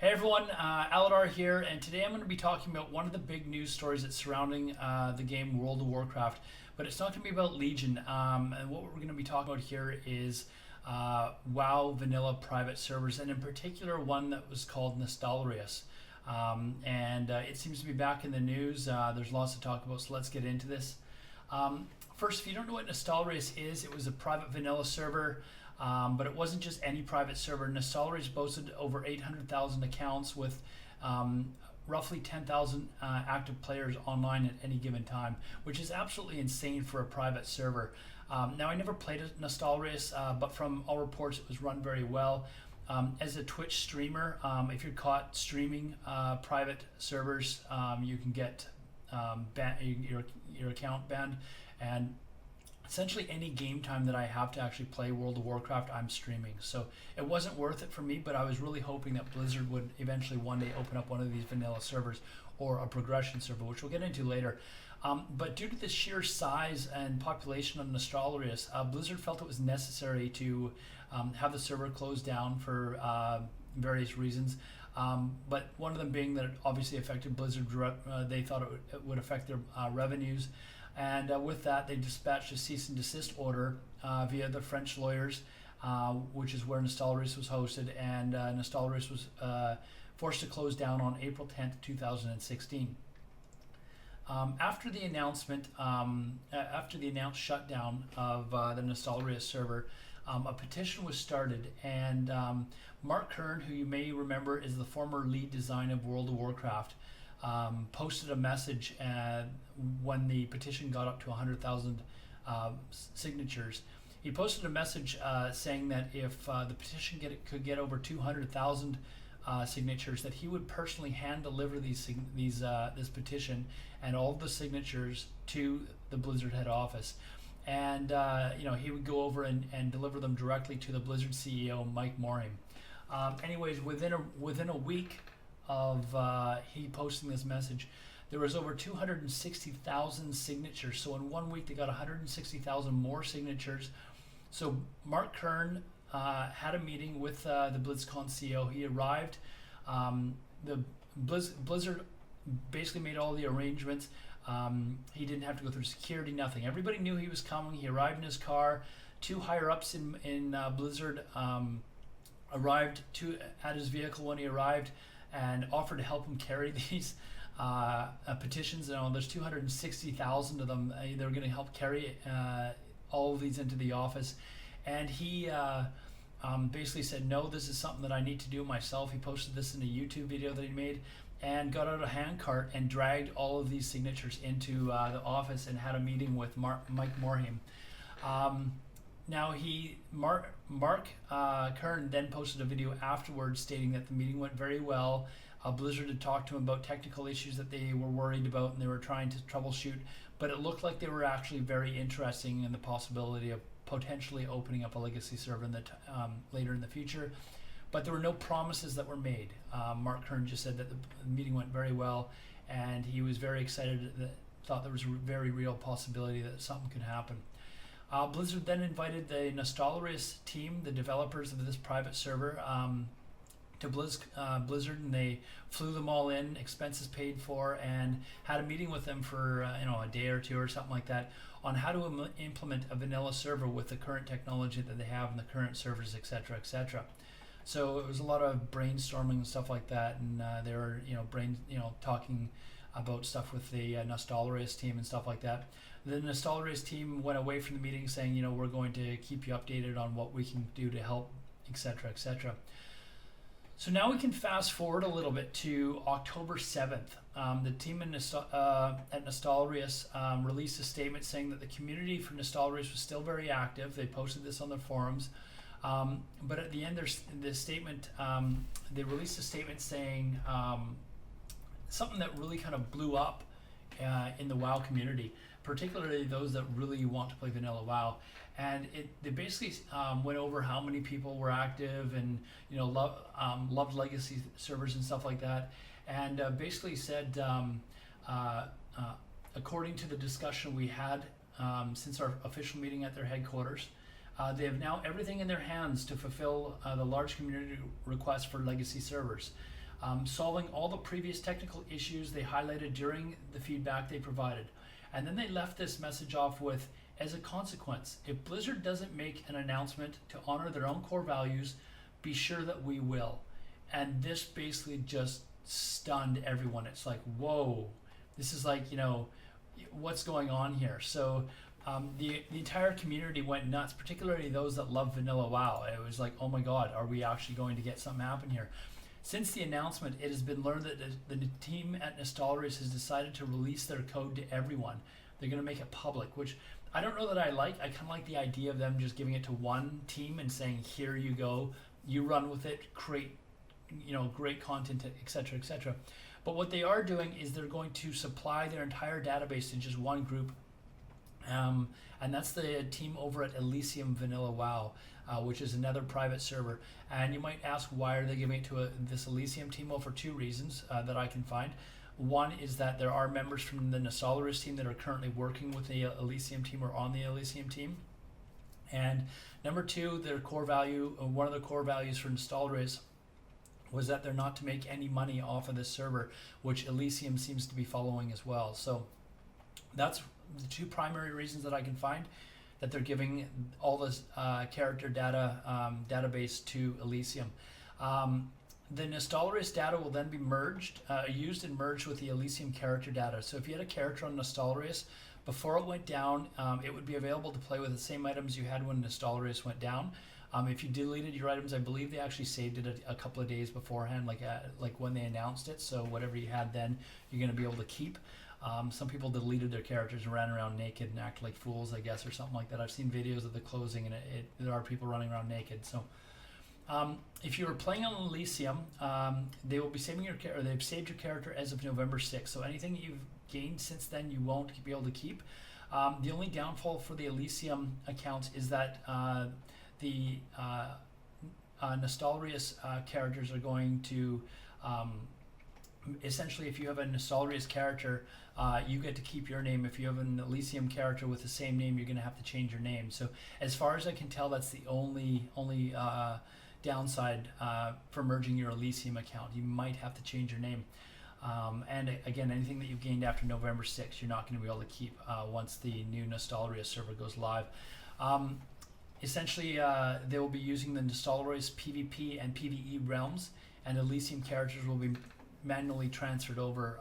Hey everyone, Alodar here, and today I'm going to be talking about one of the big news stories that's surrounding the game World of Warcraft. But it's not going to be about Legion, and what we're going to be talking about here is WoW vanilla private servers, and in particular one that was called Nostalrius. And it seems to be back in the news. There's lots to talk about, so let's get into this. First, if you don't know what Nostalrius is, it was a private vanilla server. But it wasn't just any private server. Nostalrius boasted over 800,000 accounts with roughly 10,000 active players online at any given time, which is absolutely insane for a private server. Now, I never played Nostalrius, but from all reports, it was run very well. As a Twitch streamer, if you're caught streaming private servers, you can get your account banned, and essentially any game time that I have to actually play World of Warcraft, I'm streaming. So it wasn't worth it for me, but I was really hoping that Blizzard would eventually one day open up one of these vanilla servers or a progression server, which we'll get into later. But due to the sheer size and population of Nostalrius, Blizzard felt it was necessary to have the server closed down for various reasons. But one of them being that it obviously affected Blizzard. They thought it would affect their revenues. And with that, they dispatched a cease and desist order via the French lawyers, which is where Nostalrius was hosted, and Nostalrius was forced to close down on April 10th, 2016. After the announcement, after the announced shutdown of the Nostalrius server, a petition was started, and Mark Kern, who you may remember is the former lead designer of World of Warcraft, posted a message when the petition got up to 100,000 signatures. He posted a message saying that if the petition could get over 200,000 signatures, that he would personally hand deliver this petition and all of the signatures to the Blizzard head office. And he would go over and deliver them directly to the Blizzard CEO, Mike Morhaime. Anyways, within a week of he posting this message, there was over 260,000 signatures. So in 1 week they got 160,000 more signatures. So Mark Kern had a meeting with the BlizzCon CEO. He arrived. The Blizzard basically made all the arrangements. He didn't have to go through security, nothing. Everybody knew he was coming. He arrived in his car. Two higher ups in Blizzard arrived at his vehicle when he arrived and offered to help him carry these petitions. There's 260,000 of them. They were going to help carry all of these into the office. And he basically said, no, this is something that I need to do myself. He posted this in a YouTube video that he made and got out a handcart and dragged all of these signatures into the office and had a meeting with Mike Morhaime. Now Mark Kern then posted a video afterwards stating that the meeting went very well. Blizzard had talked to him about technical issues that they were worried about and they were trying to troubleshoot, but it looked like they were actually very interested in the possibility of potentially opening up a legacy server later in the future. But there were no promises that were made. Mark Kern just said that the meeting went very well, and he was very excited, thought there was a very real possibility that something could happen. Blizzard then invited the Nostalrius team, the developers of this private server, to Blizzard, and they flew them all in, expenses paid for, and had a meeting with them for a day or two or something like that on how to implement a vanilla server with the current technology that they have and the current servers, etc., etc. So it was a lot of brainstorming and stuff like that, and they were talking about stuff with the Nostalrius team and stuff like that. The Nostalrius team went away from the meeting saying, we're going to keep you updated on what we can do to help, etc., etc. So now we can fast forward a little bit to October 7th. The team at Nostalrius released a statement saying that the community for Nostalrius was still very active. They posted this on their forums. But at the end, they released a statement saying something that really kind of blew up in the WoW community, particularly those that really want to play vanilla WoW. And they basically went over how many people were active and loved legacy servers and stuff like that, and basically said, according to the discussion we had since our official meeting at their headquarters, They have now everything in their hands to fulfill the large community request for legacy servers. solving all the previous technical issues they highlighted during the feedback they provided. And then they left this message off with, as a consequence, if Blizzard doesn't make an announcement to honor their own core values, be sure that we will. And this basically just stunned everyone. It's like, whoa, this is like, what's going on here? So the entire community went nuts, particularly those that love vanilla WoW. It was like, oh my God, are we actually going to get something happen here? Since the announcement, it has been learned that the team at Nostalrius has decided to release their code to everyone. They're going to make it public, which I don't know that I like. I kind of like the idea of them just giving it to one team and saying, here you go, you run with it, create great content, etc., etc. But what they are doing is they're going to supply their entire database to just one group, and that's the team over at Elysium Vanilla WoW, which is another private server. And you might ask, why are they giving it to this Elysium team? Well, for two reasons that I can find. One is that there are members from the Nostalrius team that are currently working with the Elysium team or on the Elysium team. And number two, their core value, one of the core values for Nostalrius was that they're not to make any money off of this server, which Elysium seems to be following as well. So that's the two primary reasons that I can find that they're giving all this character data database to Elysium. The Nostalrius data will then be used and merged with the Elysium character data. So if you had a character on Nostalrius, before it went down, it would be available to play with the same items you had when Nostalrius went down. If you deleted your items, I believe they actually saved it a couple of days beforehand, like when they announced it. So whatever you had then, you're going to be able to keep. Some people deleted their characters and ran around naked and acted like fools, I guess, or something like that. I've seen videos of the closing, and there are people running around naked. So if you were playing on Elysium, they will be saving they've saved your character as of November 6th. So anything that you've gained since then, you won't be able to keep. The only downfall for the Elysium accounts is that the Nostalrius characters are going to essentially, if you have a Nostalrius character, you get to keep your name. If you have an Elysium character with the same name, you're going to have to change your name. So as far as I can tell, that's the only downside for merging your Elysium account. You might have to change your name. And again, anything that you've gained after November 6th, you're not going to be able to keep once the new Nostalrius server goes live. Essentially, they will be using the Nostalrius PvP and PvE realms, and Elysium characters will be manually transferred over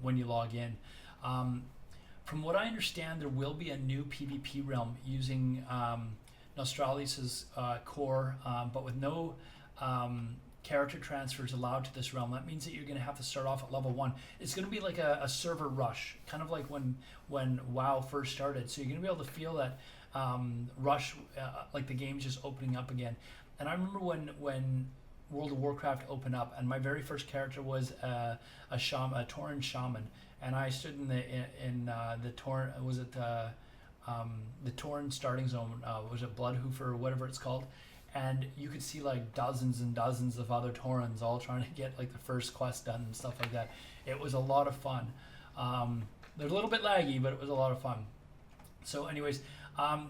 when you log in. From what I understand, there will be a new PvP realm using Nostalrius's core, but with no character transfers allowed to this realm. That means that you're going to have to start off at level 1. It's going to be like a server rush, kind of like when WoW first started. So you're going to be able to feel that rush, like the game's just opening up again. And I remember when World of Warcraft opened up, and my very first character was a Tauren shaman, and I stood in the Tauren. Was it the Tauren starting zone? Was it Bloodhoof or whatever it's called? And you could see like dozens and dozens of other Taurens all trying to get like the first quest done and stuff like that. It was a lot of fun. They're a little bit laggy, but it was a lot of fun. So anyways,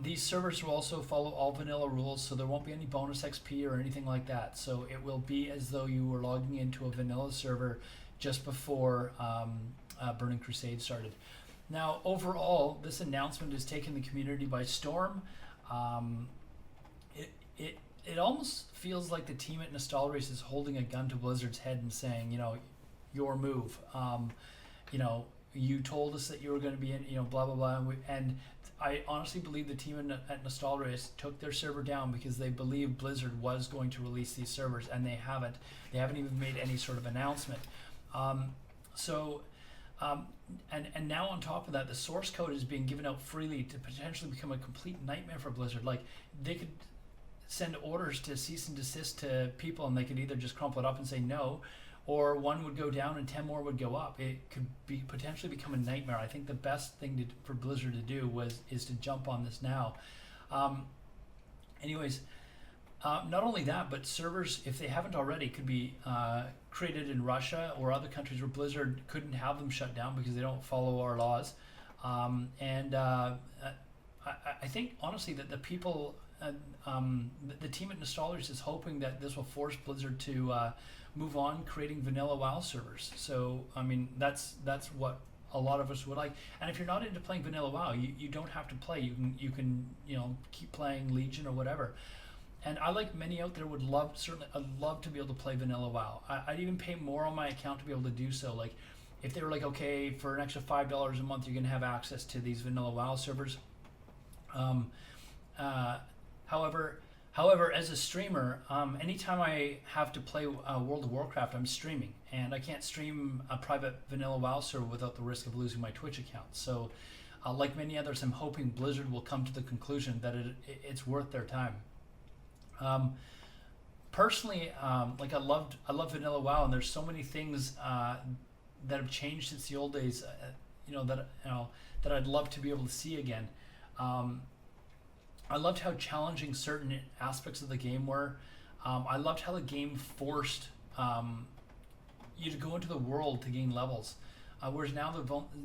these servers will also follow all vanilla rules, so there won't be any bonus XP or anything like that. So it will be as though you were logging into a vanilla server just before Burning Crusade started. Now, overall, this announcement has taken the community by storm. It almost feels like the team at Nostalrius is holding a gun to Blizzard's head and saying, your move. You told us that you were going to be in, blah, blah, blah. And I honestly believe the team at Nostalrius took their server down because they believed Blizzard was going to release these servers, and they haven't. They haven't even made any sort of announcement. And now on top of that, the source code is being given out freely to potentially become a complete nightmare for Blizzard. Like, they could send orders to cease and desist to people, and they could either just crumple it up and say no, or one would go down and 10 more would go up. It could be potentially become a nightmare. I think the best thing for Blizzard to do is to jump on this now. Not only that, but servers, if they haven't already, could be created in Russia or other countries where Blizzard couldn't have them shut down because they don't follow our laws. I think honestly that the people the team at Nostalrius is hoping that this will force Blizzard to move on creating vanilla WoW servers. So I mean that's what a lot of us would like. And if you're not into playing vanilla WoW, you don't have to play. You can keep playing Legion or whatever. And I, like many out there, would love I'd love to be able to play vanilla WoW. I'd even pay more on my account to be able to do so. Like if they were like, okay, for an extra $5 a month, you're gonna have access to these vanilla WoW servers. However, as a streamer, anytime I have to play World of Warcraft, I'm streaming, and I can't stream a private vanilla WoW server without the risk of losing my Twitch account. So, like many others, I'm hoping Blizzard will come to the conclusion that it's worth their time. Personally, like I love vanilla WoW, and there's so many things that have changed since the old days, that I'd love to be able to see again. I loved how challenging certain aspects of the game were. I loved how the game forced you to go into the world to gain levels. Whereas now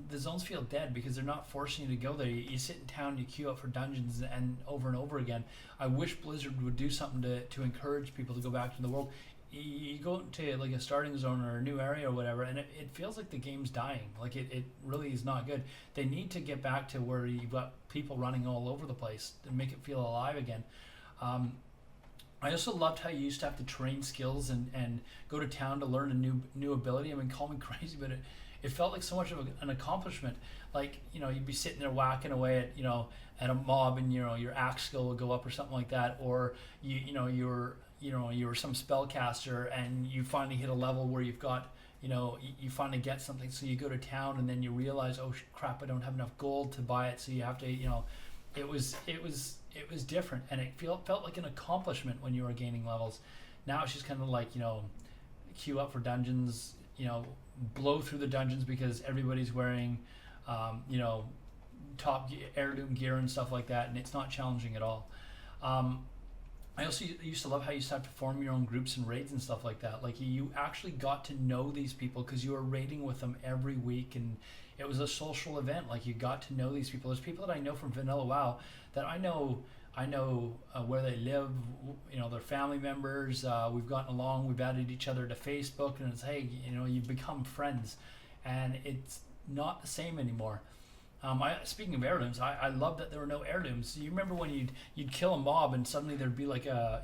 the zones feel dead because they're not forcing you to go there. You sit in town, you queue up for dungeons and over again. I wish Blizzard would do something to encourage people to go back to the world. You go into like a starting zone or a new area or whatever, and it feels like the game's dying. Like it really is not good. They need to get back to where you've got people running all over the place to make it feel alive again. I also loved how you used to have to train skills and go to town to learn a new ability. I mean, call me crazy, but it felt like so much of an accomplishment. Like, you'd be sitting there whacking away at a mob, and your axe skill would go up or something like that, or you were some spellcaster and you finally hit a level where you've got, you finally get something, so you go to town and then you realize, oh crap, I don't have enough gold to buy it, so you have to, it was different, and it felt like an accomplishment when you were gaining levels. Now it's just kind of like, queue up for dungeons, blow through the dungeons because everybody's wearing, top heirloom gear and stuff like that, and it's not challenging at all. I also used to love how you used to have to form your own groups and raids and stuff like that. Like you actually got to know these people because you were raiding with them every week, and it was a social event. Like you got to know these people. There's people that I know from Vanilla WoW that I know where they live, their family members. We've gotten along. We've added each other to Facebook, and it's, hey, you've become friends, and it's not the same anymore. Speaking of heirlooms, I love that there were no heirlooms. You remember when you'd kill a mob and suddenly there'd be like a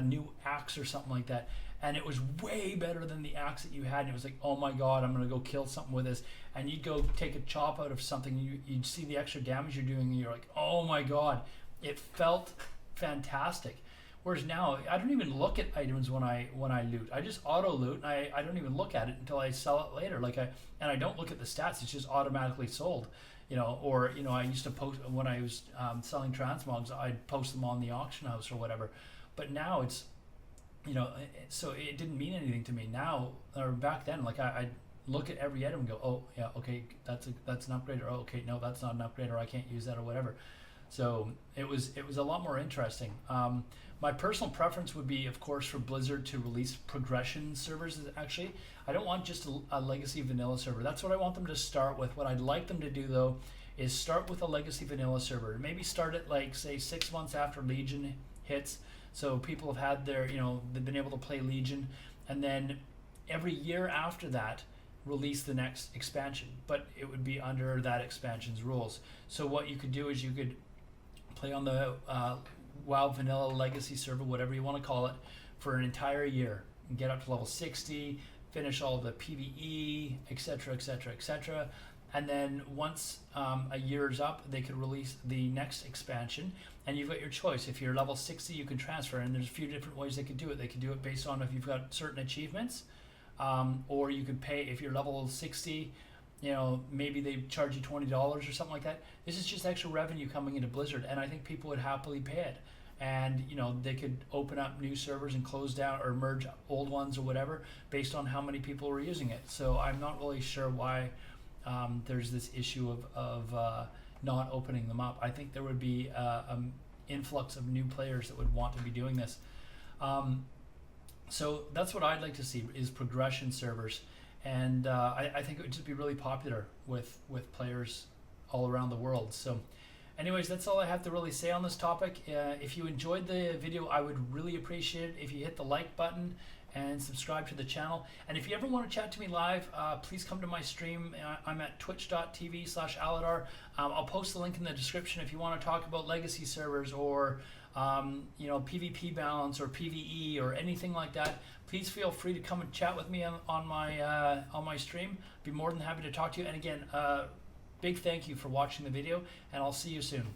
new axe or something like that, and it was way better than the axe that you had, and it was like, oh my god, I'm gonna go kill something with this, and you'd go take a chop out of something, and you'd see the extra damage you're doing, and you're like, oh my god, it felt fantastic. Whereas now I don't even look at items when I loot. I just auto loot, and I don't even look at it until I sell it later. And I don't look at the stats; it's just automatically sold. I used to post when I was selling transmogs, I'd post them on the auction house or whatever. But now it's, so it didn't mean anything to me now, or back then. Like I'd look at every item and go, oh yeah, okay, that's an upgrade, or oh, okay, no, that's not an upgrade, or I can't use that or whatever. So it was a lot more interesting. My personal preference would be, of course, for Blizzard to release progression servers. Actually, I don't want just a legacy vanilla server. That's what I want them to start with. What I'd like them to do, though, is start with a legacy vanilla server. Maybe start it, like, say, 6 months after Legion hits, so people have had their, they've been able to play Legion, and then every year after that, release the next expansion. But it would be under that expansion's rules. So what you could do is you could play on the WoW Vanilla Legacy server, whatever you want to call it, for an entire year, and get up to level 60, finish all the PvE, etc., etc., etc. And then once a year is up, they could release the next expansion, and you've got your choice. If you're level 60, you can transfer, and there's a few different ways they could do it. They could do it based on if you've got certain achievements, or you could pay if you're level 60. Maybe they charge you $20 or something like that. This is just extra revenue coming into Blizzard, and I think people would happily pay it. And they could open up new servers and close down or merge old ones or whatever based on how many people were using it. So I'm not really sure why there's this issue of not opening them up. I think there would be an influx of new players that would want to be doing this. So that's what I'd like to see, is progression servers. And I think it would just be really popular with players all around the world. So Anyways, that's all I have to really say on this topic. If you enjoyed the video, I would really appreciate it if you hit the like button and subscribe to the channel. And if you ever want to chat to me live, please come to my stream. I'm at twitch.tv/Alodar. I'll post the link in the description if you want to talk about legacy servers or PvP balance or PvE or anything like that. Please feel free to come and chat with me on my stream. Be more than happy to talk to you. And again, big thank you for watching the video, and I'll see you soon.